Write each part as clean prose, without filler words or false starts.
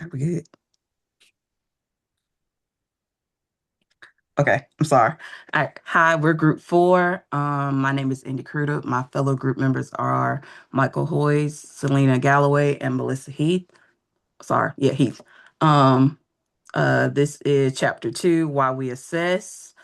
Are we good? Okay, I'm sorry. All right. Hi, we're group four. My name is Indy Crudup. My fellow group members are Michael Hoyes, Selena Galloway, and Melissa Heath. Sorry, yeah, Heath. Um, this is chapter two, Why We Assess.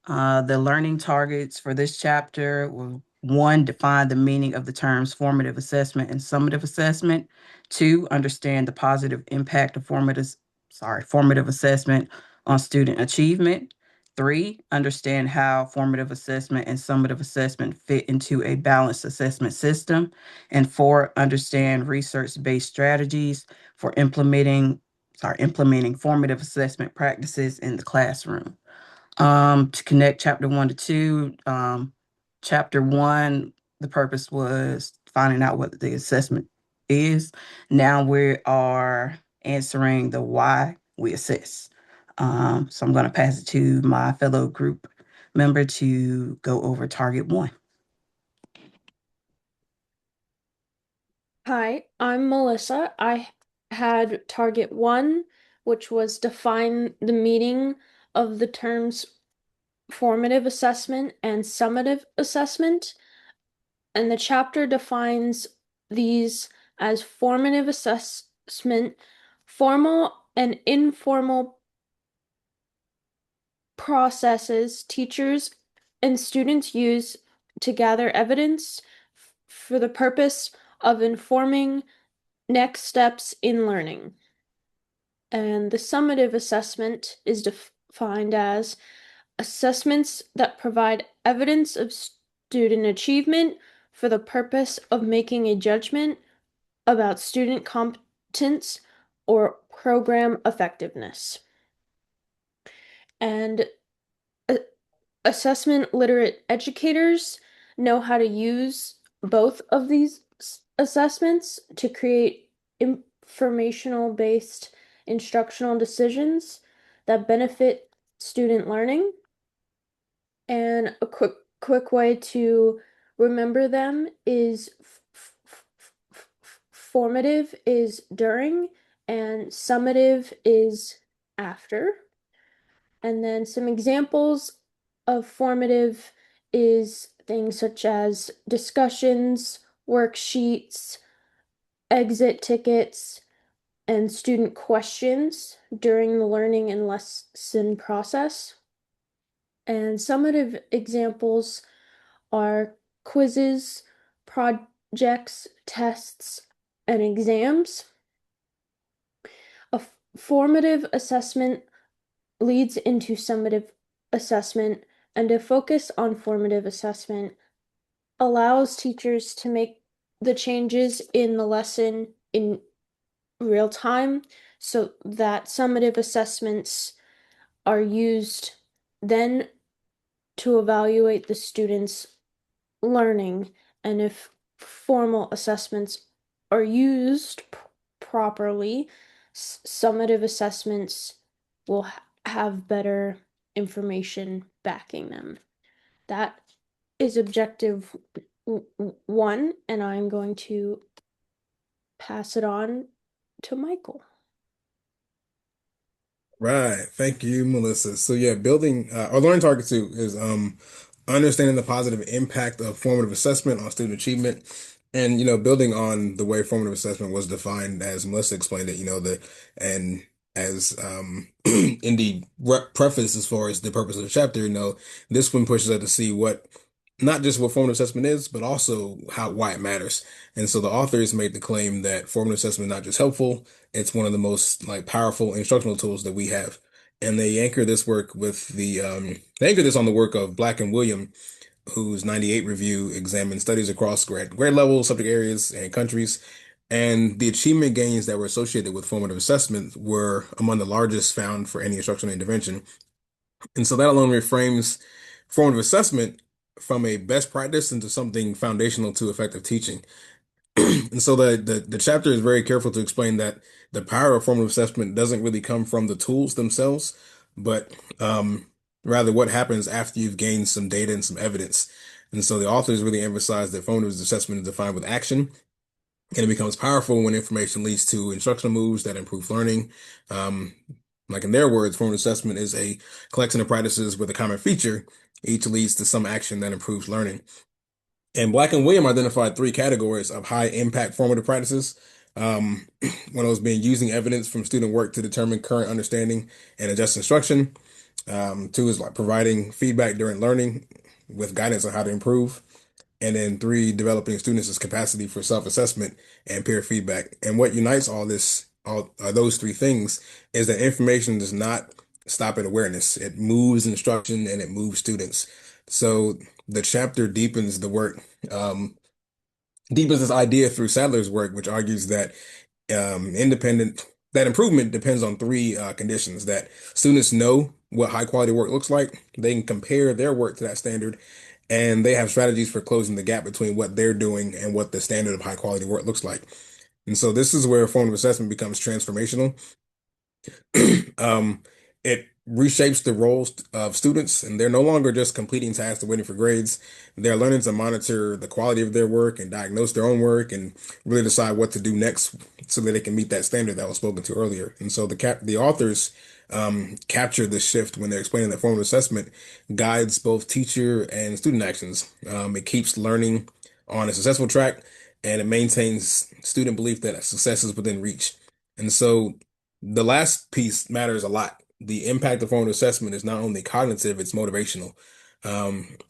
The learning targets for this chapter will one, define the meaning of the terms formative assessment and summative assessment. Two, understand the positive impact of formative assessment on student achievement. Three, understand how formative assessment and summative assessment fit into a balanced assessment system. And four, understand research-based strategies for implementing formative assessment practices in the classroom. To connect chapter one to two, chapter one, the purpose was finding out what the assessment is. Now we are answering the why we assess. So I'm going to pass it to my fellow group member to go over target one. Hi, I'm Melissa. I had target one, which was define the meaning of the terms formative assessment and summative assessment. And the chapter defines these as formative assessment, formal and informal processes teachers and students use to gather evidence for the purpose of informing next steps in learning. And the summative assessment is defined as assessments that provide evidence of student achievement for the purpose of making a judgment about student competence or program effectiveness. And assessment literate educators know how to use both of these assessments to create informational based instructional decisions that benefit student learning. And a quick way to remember them is formative is during and summative is after. And then some examples of formative is things such as discussions, worksheets, exit tickets, and student questions during the learning and lesson process. And summative examples are quizzes, projects, tests, and exams. A formative assessment leads into summative assessment, and a focus on formative assessment allows teachers to make the changes in the lesson in real time so that summative assessments are used then to evaluate the students' learning. And if formal assessments are used properly, summative assessments will have better information backing them. That is objective one, and I'm going to pass it on to Michael. Right. Thank you, Melissa. So yeah, building or learning target two is understanding the positive impact of formative assessment on student achievement. And building on the way formative assessment was defined as Melissa explained it, and as in the preface as far as the purpose of the chapter, this one pushes us to see what not just what formative assessment is, but also why it matters. And so the authors made the claim that formative assessment is not just helpful, it's one of the most like powerful instructional tools that we have. And they anchor this work with they anchor this on the work of Black and William, whose 98 review examined studies across grade levels, subject areas, and countries. And the achievement gains that were associated with formative assessment were among the largest found for any instructional intervention. And so that alone reframes formative assessment from a best practice into something foundational to effective teaching. And so the chapter is very careful to explain that the power of formative assessment doesn't really come from the tools themselves, but rather what happens after you've gained some data and some evidence. And so the authors really emphasize that formative assessment is defined with action, And it becomes powerful when information leads to instructional moves that improve learning. Um, like in their words, formative assessment is a collection of practices with a common feature. Each leads to some action that improves learning. And Black and William identified three categories of high impact formative practices. Um, One was being using evidence from student work to determine current understanding and adjust instruction. Two is like providing feedback during learning with guidance on how to improve. And then three, developing students' capacity for self-assessment and peer feedback. And what unites all those three things is that information does not stop at awareness. It moves instruction and it moves students. So the chapter deepens the work, um, deepens this idea through Sadler's work, which argues that independent that improvement depends on three conditions: that students know what high quality work looks like, they can compare their work to that standard, and they have strategies for closing the gap between what they're doing and what the standard of high quality work looks like. And so this is where formative assessment becomes transformational. um, it reshapes the roles of students, and they're no longer just completing tasks and waiting for grades. They're learning to monitor the quality of their work and diagnose their own work and really decide what to do next so that they can meet that standard that was spoken to earlier. And so the authors capture this shift when they're explaining that formative assessment guides both teacher and student actions. It keeps learning on a successful track, and it maintains student belief that success is within reach. And so the last piece matters a lot. The impact of formative assessment is not only cognitive, it's motivational.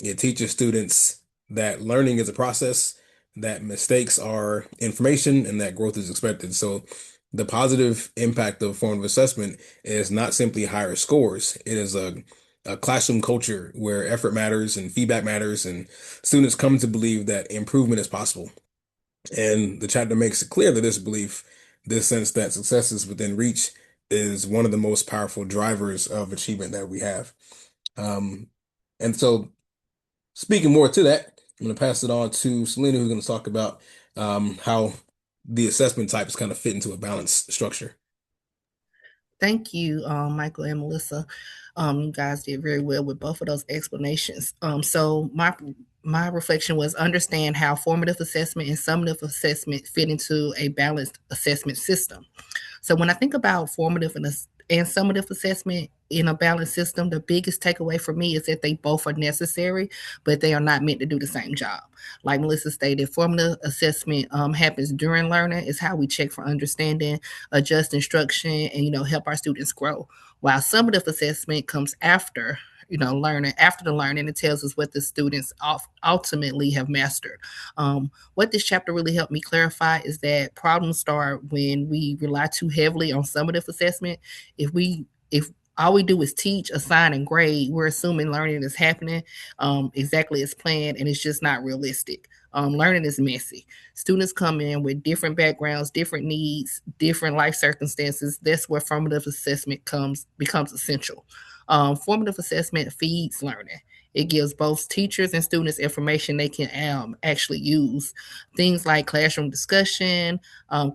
It teaches students that learning is a process, that mistakes are information, and that growth is expected. So the positive impact of formative assessment is not simply higher scores. It is a classroom culture where effort matters and feedback matters, and students come to believe that improvement is possible. And the chapter makes it clear that this belief, this sense that success is within reach, is one of the most powerful drivers of achievement that we have. Um, and so, speaking more to that, I'm going to pass it on to Selena, who's going to talk about how the assessment types kind of fit into a balanced structure. Thank you, Michael and Melissa. You guys did very well with both of those explanations. So my reflection was understand how formative assessment and summative assessment fit into a balanced assessment system. So when I think about formative and summative assessment in a balanced system, the biggest takeaway for me is that they both are necessary, but they are not meant to do the same job. Like Melissa stated, formative assessment happens during learning. Is how we check for understanding, adjust instruction, and help our students grow. While summative assessment comes after learning after the learning, it tells us what the students ultimately have mastered. What this chapter really helped me clarify is that problems start when we rely too heavily on summative assessment. If all we do is teach, assign, and grade, we're assuming learning is happening exactly as planned, and it's just not realistic. Learning is messy. Students come in with different backgrounds, different needs, different life circumstances. That's where formative assessment becomes essential. Formative assessment feeds learning. It gives both teachers and students information they can actually use. Things like classroom discussion,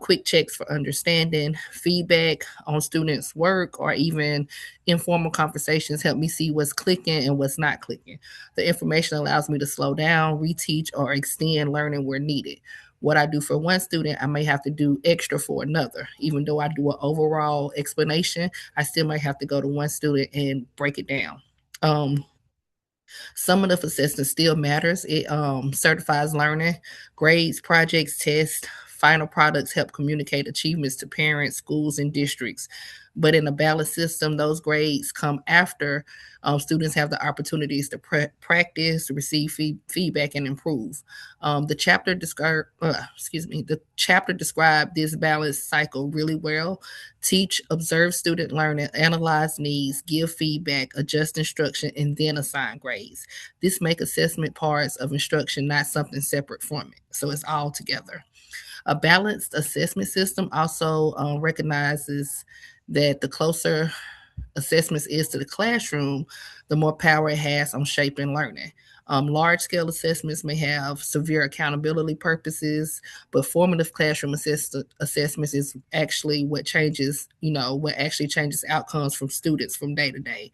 quick checks for understanding, feedback on students' work, or even informal conversations help me see what's clicking and what's not clicking. The information allows me to slow down, reteach, or extend learning where needed. What I do for one student, I may have to do extra for another. Even though I do an overall explanation, I still might have to go to one student and break it down. Um, Summative assessment still matters. It certifies learning, grades, projects, tests, final products help communicate achievements to parents, schools, and districts. But in a balanced system, those grades come after students have the opportunities to practice, to receive feedback, and improve. The chapter described this balanced cycle really well. Teach, observe student learning, analyze needs, give feedback, adjust instruction, and then assign grades. This make assessment parts of instruction, not something separate from it. So it's all together. A balanced assessment system also recognizes that the closer assessments is to the classroom, the more power it has on shaping learning. Large scale assessments may have severe accountability purposes, but formative classroom assessments is actually what changes, what actually changes outcomes from students from day to day.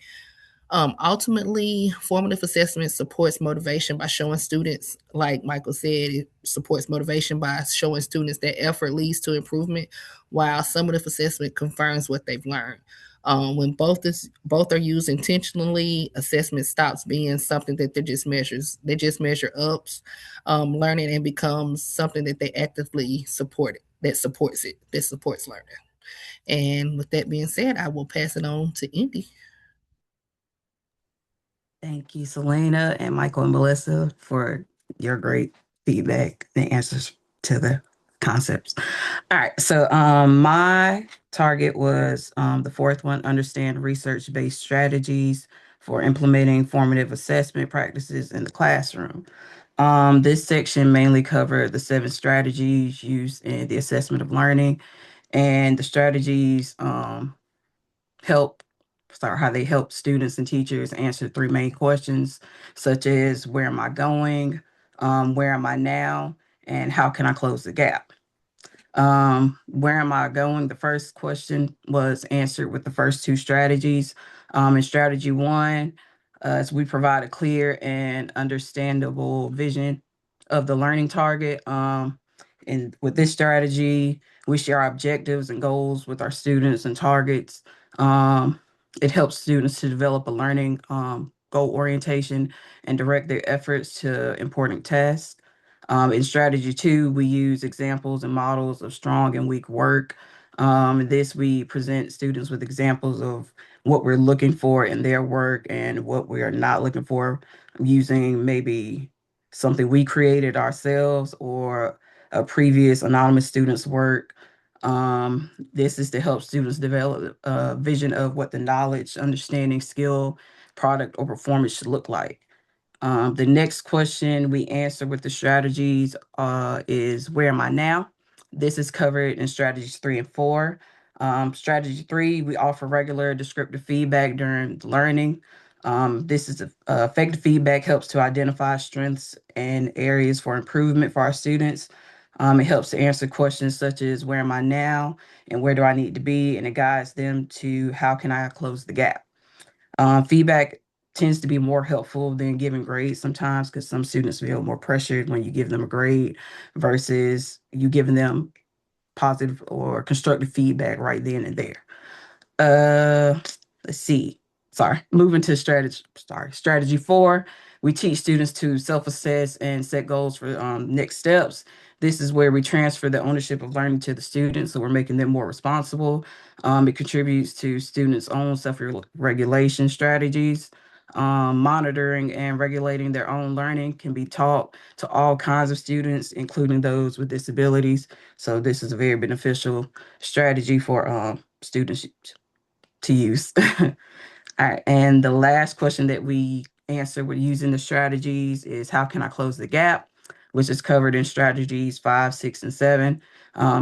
Ultimately, formative assessment supports motivation by showing students, like Michael said, it supports motivation by showing students that effort leads to improvement, while summative assessment confirms what they've learned. When both are used intentionally, assessment stops being something that they just measure ups, learning, and becomes something that they actively support it, that supports learning. And with that being said, I will pass it on to Indy. Thank you, Selena and Michael and Melissa, for your great feedback and answers to the concepts. All right, so my target was the fourth one: understand research-based strategies for implementing formative assessment practices in the classroom. This section mainly covered the 7 strategies used in the assessment of learning, and the strategies help how they help students and teachers answer 3 main questions, such as where am I going, where am I now, and how can I close the gap. Where am I going? The first question was answered with the first 2 strategies. In strategy one, as we provide a clear and understandable vision of the learning target. And with this strategy, we share our objectives and goals with our students and targets. Um, it helps students to develop a learning goal orientation and direct their efforts to important tasks. In strategy two, we use examples and models of strong and weak work. This we present students with examples of what we're looking for in their work and what we are not looking for, using maybe something we created ourselves or a previous anonymous student's work. This is to help students develop a vision of what the knowledge, understanding, skill, product, or performance should look like. The next question we answer with the strategies is where am I now? This is covered in strategies 3 and 4. Strategy 3, we offer regular descriptive feedback during learning. This is effective feedback helps to identify strengths and areas for improvement for our students. It helps to answer questions such as where am I now and where do I need to be, and it guides them to how can I close the gap. Feedback tends to be more helpful than giving grades sometimes because some students feel more pressured when you give them a grade versus you giving them positive or constructive feedback right then and there. Uh, let's see. Sorry, moving to strategy. Sorry, strategy 4. We teach students to self-assess and set goals for next steps. This is where we transfer the ownership of learning to the students, so we're making them more responsible. It contributes to students' own self-regulation strategies. Monitoring and regulating their own learning can be taught to all kinds of students, including those with disabilities. So this is a very beneficial strategy for students to use. All right, and the last question that we answer with using the strategies is how can I close the gap, which is covered in strategies 5, 6, and 7.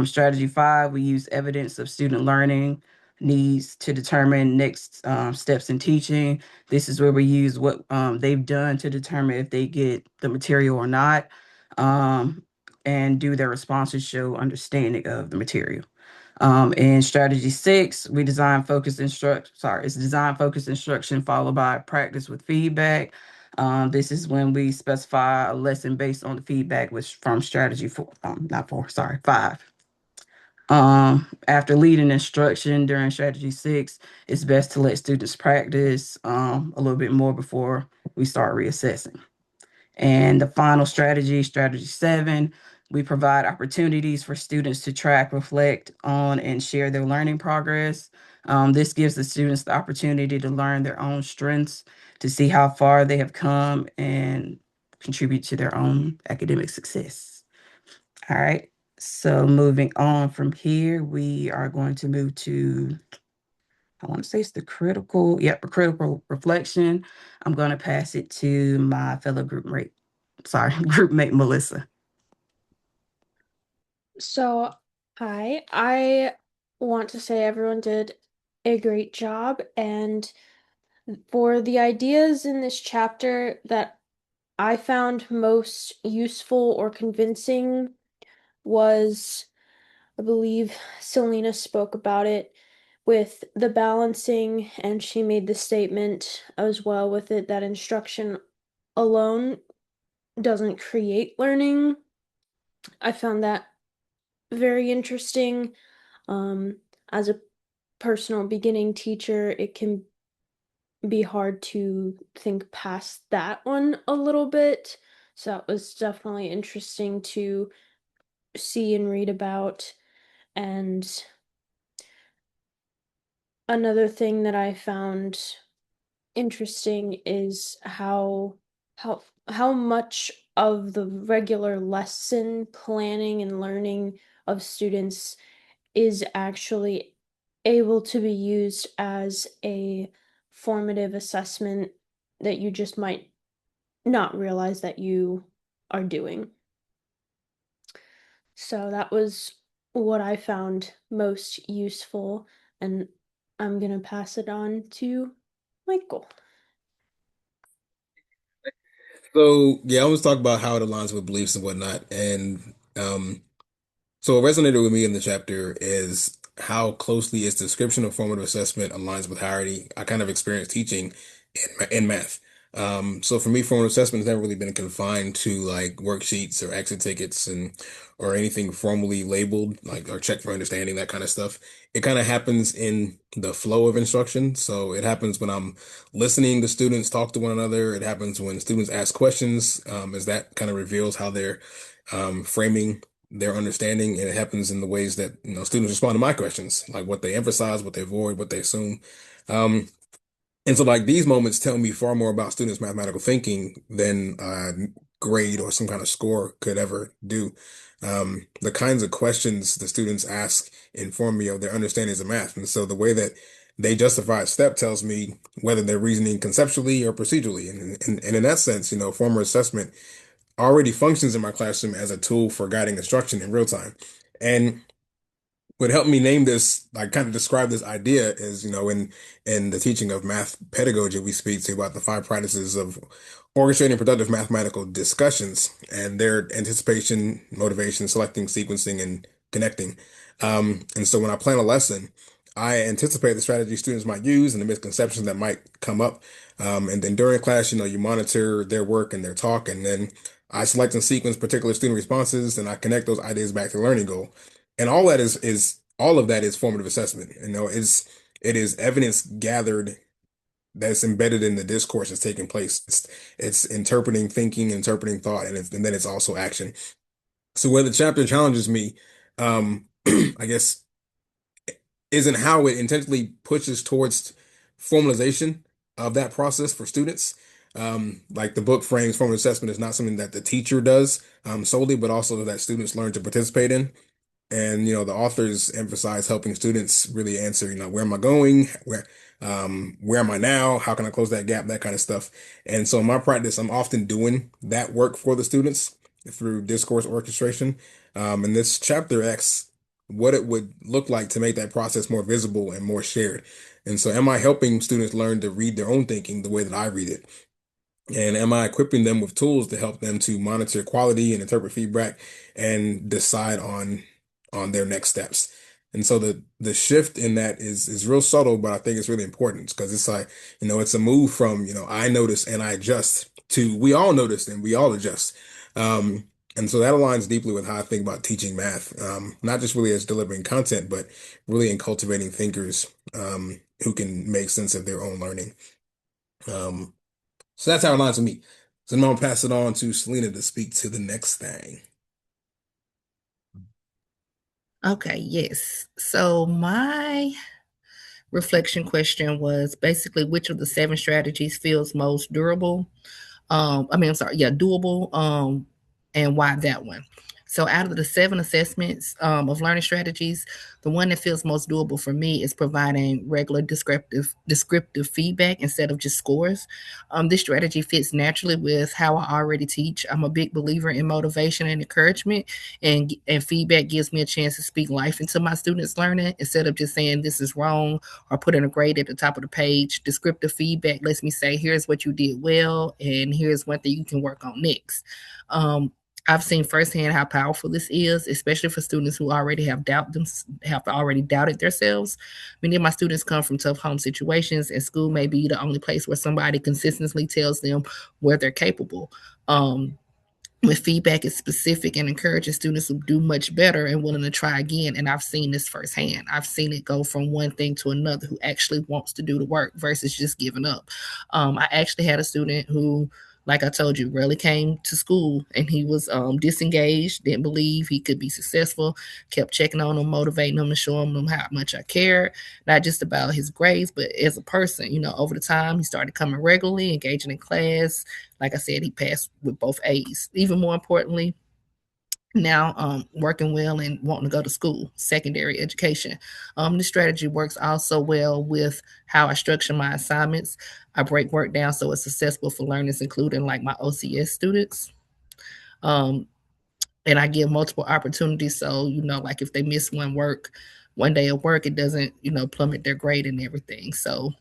Strategy 5, we use evidence of student learning needs to determine next steps in teaching. This is where we use what they've done to determine if they get the material or not, and do their responses show understanding of the material. In strategy 6, we it's design focused instruction followed by practice with feedback. This is when we specify a lesson based on the feedback which from strategy 4, not 4, sorry, 5. After leading instruction during strategy 6, it's best to let students practice a little bit more before we start reassessing. And the final strategy, strategy 7, we provide opportunities for students to track, reflect on, and share their learning progress. This gives the students the opportunity to learn their own strengths, to see how far they have come, and contribute to their own academic success. All right. So moving on from here, we are going to move to, I want to say it's the critical reflection. I'm going to pass it to my fellow group mate Melissa. So, I want to say everyone did a great job, and for the ideas in this chapter that I found most useful or convincing was, I believe Selena spoke about it, with the balancing, and she made the statement as well with it that instruction alone doesn't create learning. I found that very interesting. As a personal beginning teacher, it can be hard to think past that one a little bit. So it was definitely interesting to see and read about. And another thing that I found interesting is how much of the regular lesson planning and learning of students is actually able to be used as a formative assessment that you just might not realize that you are doing. So that was what I found most useful, and I'm going to pass it on to Michael. So yeah, I was talking about how it aligns with beliefs and whatnot, and so what resonated with me in the chapter is how closely its description of formative assessment aligns with how I kind of experienced teaching in math. So for me, formative assessment has never really been confined to like worksheets or exit tickets and or anything formally labeled, like or check for understanding, that kind of stuff. It kind of happens in the flow of instruction. So it happens when I'm listening to students talk to one another. It happens when students ask questions, as that kind of reveals how they're framing their understanding, and it happens in the ways that students respond to my questions, like what they emphasize, what they avoid, what they assume. Um, and so like these moments tell me far more about students' mathematical thinking than grade or some kind of score could ever do. The kinds of questions the students ask inform me of their understandings of math, and so the way that they justify a step tells me whether they're reasoning conceptually or procedurally. And in that sense, formal assessment already functions in my classroom as a tool for guiding instruction in real time. And what helped me name this, like kind of describe this idea is, in the teaching of math pedagogy, we speak to about the five practices of orchestrating productive mathematical discussions and their anticipation, motivation, selecting, sequencing, and connecting. And so when I plan a lesson, I anticipate the strategy students might use and the misconceptions that might come up. And then during class, you monitor their work and their talk, and then I select and sequence particular student responses, and I connect those ideas back to the learning goal. And all of that is formative assessment. It is evidence gathered that's embedded in the discourse that's taking place. It's interpreting thinking, interpreting thought, and then it's also action. So where the chapter challenges me, I guess, isn't how it intentionally pushes towards formalization of that process for students. Like the book frames formative assessment is not something that the teacher does solely, but also that students learn to participate in. And the authors emphasize helping students really answer, where am I going? Where am I now? How can I close that gap? That kind of stuff. And so in my practice, I'm often doing that work for the students through discourse orchestration. And this chapter asks what it would look like to make that process more visible and more shared. And so am I helping students learn to read their own thinking the way that I read it? And am I equipping them with tools to help them to monitor quality and interpret feedback and decide on their next steps? And so the shift in that is real subtle, but I think it's really important because it's like, it's a move from, I notice and I adjust to we all notice and we all adjust. And so that aligns deeply with how I think about teaching math, not just really as delivering content, but really in cultivating thinkers who can make sense of their own learning. So that's how it aligns with me. So now I'm gonna pass it on to Selena to speak to the next thing. Okay, yes. So my reflection question was basically which of the seven strategies feels most durable? I'm sorry, yeah, doable, and why that one? So out of the seven assessments of learning strategies, the one that feels most doable for me is providing regular descriptive feedback instead of just scores. This strategy fits naturally with how I already teach. I'm a big believer in motivation and encouragement, and feedback gives me a chance to speak life into my students' learning instead of just saying this is wrong or putting a grade at the top of the page. Descriptive feedback lets me say, here's what you did well, and here's one thing you can work on next. I've seen firsthand how powerful this is, especially for students who already have already doubted themselves. Many of my students come from tough home situations, and school may be the only place where somebody consistently tells them where they're capable. Um, when feedback is specific and encourages students to do much better and willing to try again. And I've seen this firsthand. I've seen it go from one thing to another who actually wants to do the work versus just giving up. I actually had a student who, like I told you, rarely came to school, and he was disengaged, didn't believe he could be successful, kept checking on him, motivating him, and showing him how much I cared, not just about his grades, but as a person. Over the time, he started coming regularly, engaging in class. Like I said, he passed with both A's. Even more importantly, now working well and wanting to go to school, secondary education. This strategy works also well with how I structure my assignments. I break work down so it's accessible for learners, including like my OCS students. Um, and I give multiple opportunities. So, like if they miss one day of work, it doesn't, plummet their grade and everything. So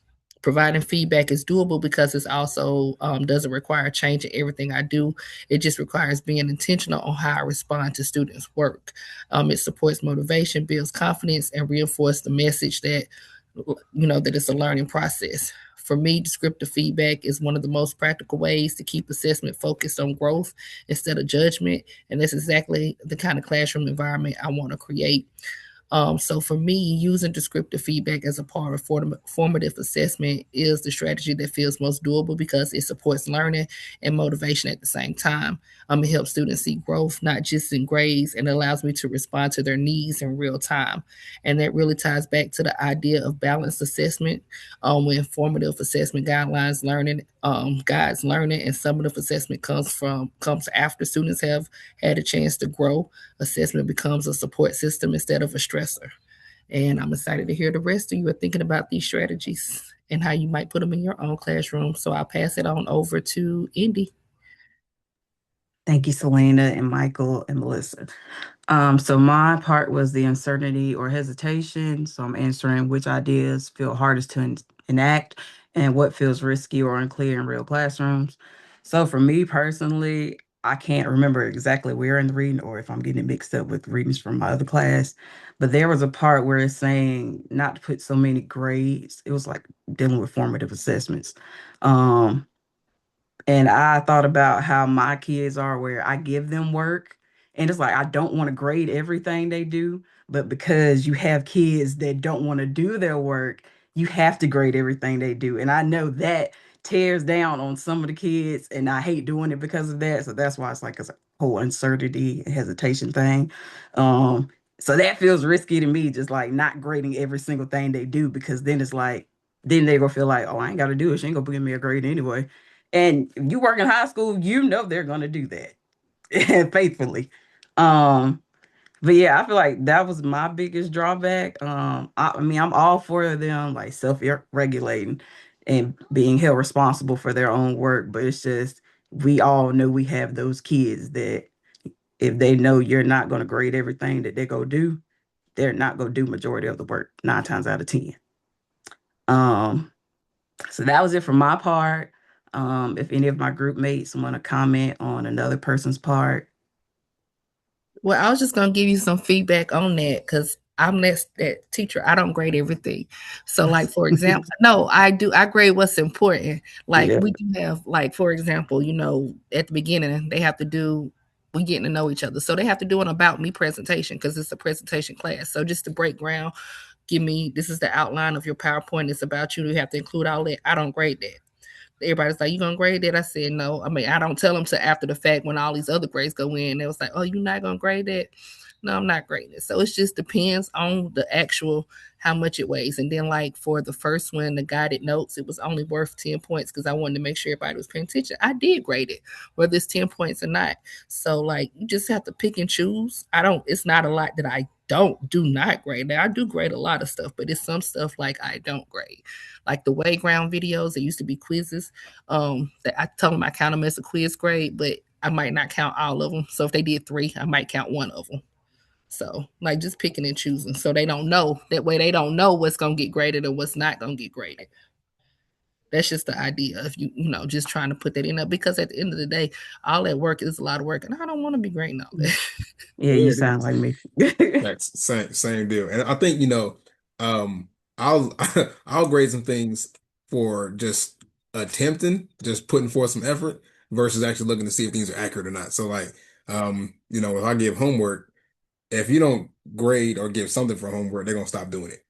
providing feedback is doable because it's also doesn't require change in everything I do. It just requires being intentional on how I respond to students' work. It supports motivation, builds confidence, and reinforces the message that that it's a learning process. For me, descriptive feedback is one of the most practical ways to keep assessment focused on growth instead of judgment. And that's exactly the kind of classroom environment I want to create. So for me, using descriptive feedback as a part of formative assessment is the strategy that feels most doable because it supports learning and motivation at the same time. It helps students see growth, not just in grades, and allows me to respond to their needs in real time. And that really ties back to the idea of balanced assessment, when formative assessment guidelines learning, guides learning, and summative assessment comes after students have had a chance to grow. Assessment becomes a support system instead of a stressor. And I'm excited to hear the rest of you are thinking about these strategies and how you might put them in your own classroom. So I'll pass it on over to Indy. Thank you, Selena and Michael and Melissa. So my part was the uncertainty or hesitation. So I'm answering which ideas feel hardest to enact and what feels risky or unclear in real classrooms. So for me personally, I can't remember exactly where in the reading or if I'm getting it mixed up with readings from my other class, but there was a part where it's saying not to put so many grades. It was like dealing with formative assessments. Um, and I thought about how my kids are, where I give them work, and it's like I don't want to grade everything they do, but because you have kids that don't want to do their work, you have to grade everything they do. And I know that tears down on some of the kids, and I hate doing it because of that. So that's why it's a whole uncertainty and hesitation thing. Um, so that feels risky to me, just like not grading every single thing they do, because then it's like, then they gonna feel like, oh, I ain't gotta do it. She ain't gonna give me a grade anyway. And if you work in high school, you know they're gonna do that faithfully. Um, but yeah, I feel like that was my biggest drawback. I mean, I'm all for them like self-regulating and being held responsible for their own work, but it's just we all know we have those kids that if they know you're not gonna grade everything that they go do, they're not gonna do majority of the work 9 times out of 10. Um, So that was it for my part. If any of my group mates want to comment on another person's part. Well, I was just gonna give you some feedback on that because I'm that teacher. I don't grade everything. So, like for example, no, I do. I grade what's important. Like Yeah. we do have, like for example, at the beginning they have to do. We getting to know each other, so they have to do an about me presentation because it's a presentation class. So just to break ground, give me this is the outline of your PowerPoint. It's about you. You have to include all that. I don't grade that. Everybody's like, you gonna grade that? I said, no. I mean, I don't tell them to after the fact when all these other grades go in. It was like, oh, you're not gonna grade that? No, I'm not grading it. So it just depends on the actual how much it weighs. And then like for the first one, the guided notes, it was only worth 10 points because I wanted to make sure everybody was paying attention. I did grade it, whether it's 10 points or not. So like you just have to pick and choose. It's not a lot that I do not grade. Now I do grade a lot of stuff, but it's some stuff like I don't grade. Like the Wayground videos, it used to be quizzes. That I tell them I count them as a quiz grade, but I might not count all of them. So if they did 3, I might count one of them. So like just picking and choosing, so they don't know. That way they don't know what's gonna get graded or what's not gonna get graded. That's just the idea of just trying to put that in there, because at the end of the day, all that work is a lot of work, and I don't want to be grading all that. Yeah, Yeah, you it sound is. like me. That's same deal. And I think, I'll I'll grade some things for just attempting, just putting forth some effort versus actually looking to see if things are accurate or not. So like, if I give homework, if you don't grade or give something for homework, they're gonna stop doing it.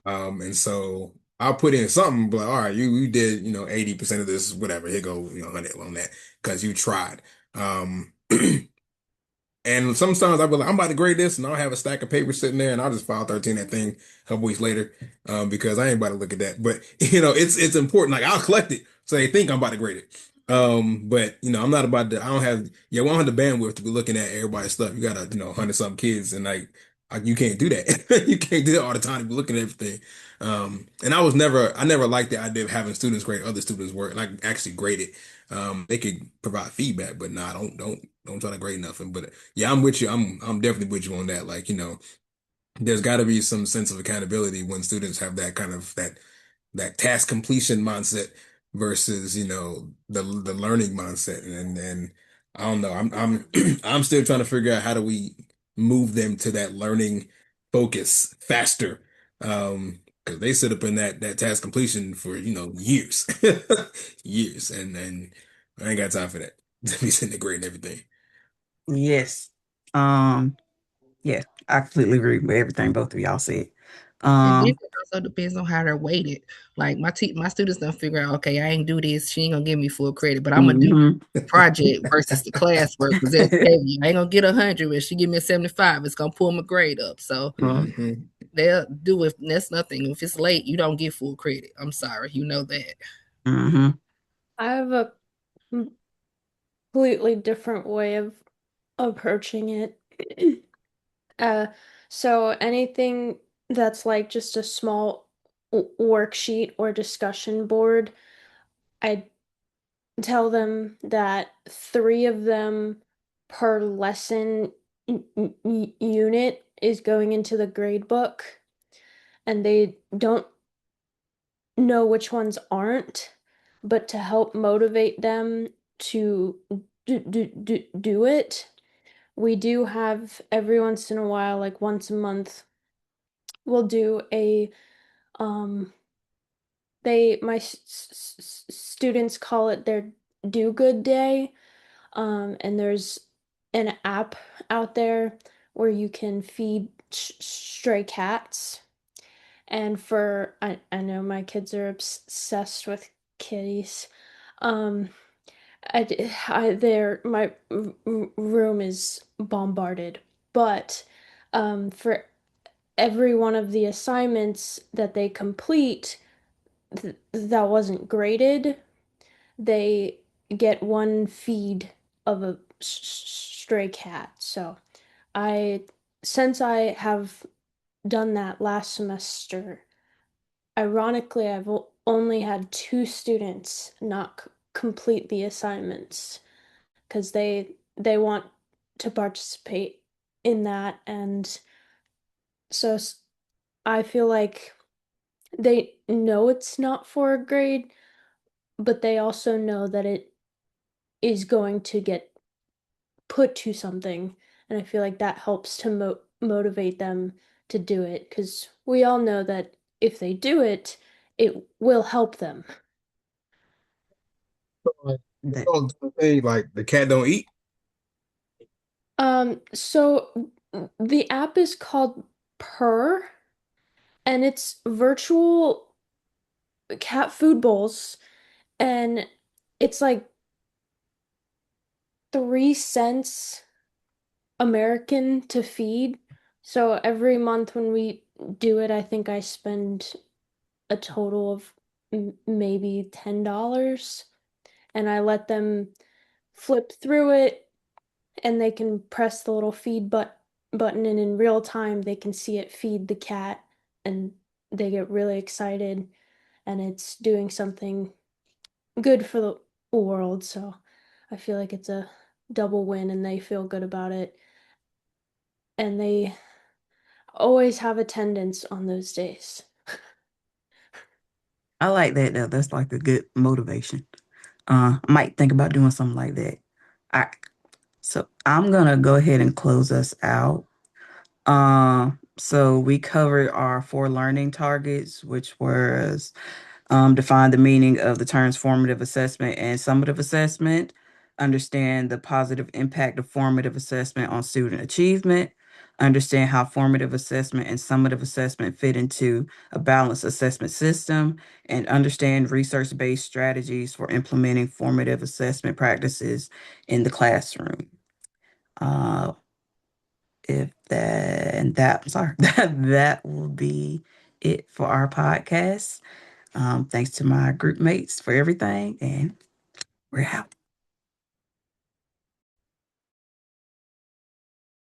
And so I'll put in something, but all right, you did, 80% of this, whatever. Here go, 100 on that because you tried. Um, And sometimes I'll be like, I'm about to grade this, and I'll have a stack of papers sitting there, and I'll just file 13 that thing a couple weeks later, because I ain't about to look at that. But it's important. Like I'll collect it, so they think I'm about to grade it. But I'm not about to. I don't have. Yeah, we don't have the bandwidth to be looking at everybody's stuff. You got 100 something kids, and like you can't do that. You can't do that all the time to be looking at everything. And I never liked the idea of having students grade other students' work, like actually grade it. They could provide feedback, but nah, don't try to grade nothing. But yeah, I'm with you. I'm definitely with you on that. Like, there's got to be some sense of accountability when students have that kind of that task completion mindset versus, the learning mindset. And I don't know. I'm I'm still trying to figure out how do we move them to that learning focus faster. Because they sit up in that task completion for, years. Years. And I ain't got time for that. To be sitting there grading everything. Yes. Um, yeah, I completely agree with everything both of y'all said. And then Um, it also depends on how they're weighted. Like my students don't figure out, okay, I ain't do this. She ain't gonna give me full credit, but I'm gonna do mhm. the project versus the classwork because it's heavy. I ain't gonna get 100, but she give me a 75. It's gonna pull my grade up. So Well, Hmm. they'll do it. That's nothing. If it's late, you don't get full credit. I'm sorry, you know that. mhm. I have a completely different way of approaching it. Uh, so anything that's like just a small worksheet or discussion board, I tell them that three of them per lesson unit is going into the grade book, and they don't know which ones aren't, but to help motivate them to do it, we do have every once in a while, like once a month, we'll do a um my students call it their do good day. And there's an app out there where you can feed stray cats. And I know my kids are obsessed with kitties. Um, my room is bombarded, but for every one of the assignments that they complete that wasn't graded, they get one feed of a stray cat. So I, since I have done that last semester, ironically, I've only had two students not complete the assignments because they want to participate in that, and so I feel like they know it's not for a grade, but they also know that it is going to get put to something, and I feel like that helps to motivate them to do it because we all know that if they do it, it will help them. That Oh, hey, like the cat don't eat. So the app is called Purr, and it's virtual cat food bowls, and it's like 3 cents American to feed. So every month when we do it, I think I spend a total of maybe $10, and I let them flip through it, and they can press the little feed button, and in real time they can see it feed the cat, and they get really excited, and it's doing something good for the world. So I feel like it's a double win, and they feel good about it, and they always have attendance on those days. I like that though. That's like a good motivation. I might think about doing something like that. All right. So I'm gonna go ahead and close us out. So we covered our four learning targets, which was define the meaning of the terms formative assessment and summative assessment, understand the positive impact of formative assessment on student achievement, understand how formative assessment and summative assessment fit into a balanced assessment system, and understand research-based strategies for implementing formative assessment practices in the classroom. Uh, if that and that, sorry, that will be it for our podcast. Thanks to my group mates for everything, and we're out.